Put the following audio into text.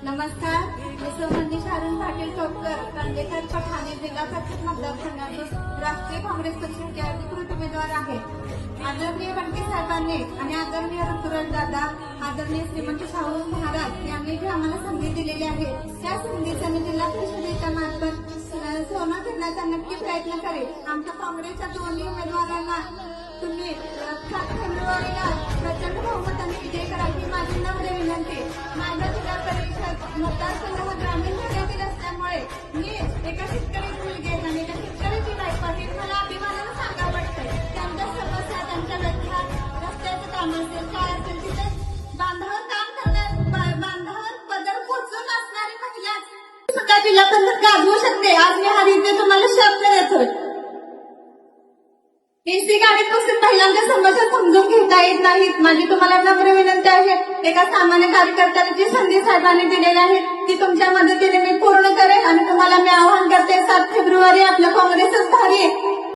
नमस्कार, मी सोमंदी शारून पाटील टोपकर, कांदेकर पठाणे, जिल्हा परिषद मतदारसंघातून राष्ट्रीय काँग्रेस पक्षाचे अधिकृत उमेदवार आहे. आदरणीय बनके साहेबांनी आणि आदरणीय ऋतुराज दादा, आदरणीय श्रीमंत शाहू महाराज यांनी जी आम्हाला संधी दिलेली आहे, त्या संधीचा मी जिल्हा परिषदेच्या मार्फत सोनं घेण्याचा नक्की प्रयत्न करेल. आमच्या काँग्रेसच्या दोन्ही उमेदवारांना तुम्ही 7 फेब्रुवारीला प्रचंड बहुमताने विजय करा ही माझी नम्र विनंती. माझा जिल्हा परिषद मतदारसंघ हा ग्रामीण भागातील असल्यामुळे मी एका शेतकरी मुलगी आहे आणि एका शेतकऱ्याची बायको आहे. मला अभिमानानं सांगावं वाटतंय. त्यांच्या समस्या, त्यांच्या व्यथा, रस्त्याचं काम असेल, काय असेल, तिथे बांधावर काम करणार, बांधावर पदर पोचून असणारी महिला सुद्धा जिल्हा परिषद गाजवू शकते. आज मी हा इथे तुम्हाला शब्द देतोय. एसी गाडीत बसून महिलांच्या समस्या समजून घेता येत नाहीत. माझी तुम्हाला नम्र विनंती आहे, एका सामान्य कार्यकर्त्याला जी संधी साहेबांनी दिलेली आहे ती तुमच्या मदतीने मी पूर्ण करेन.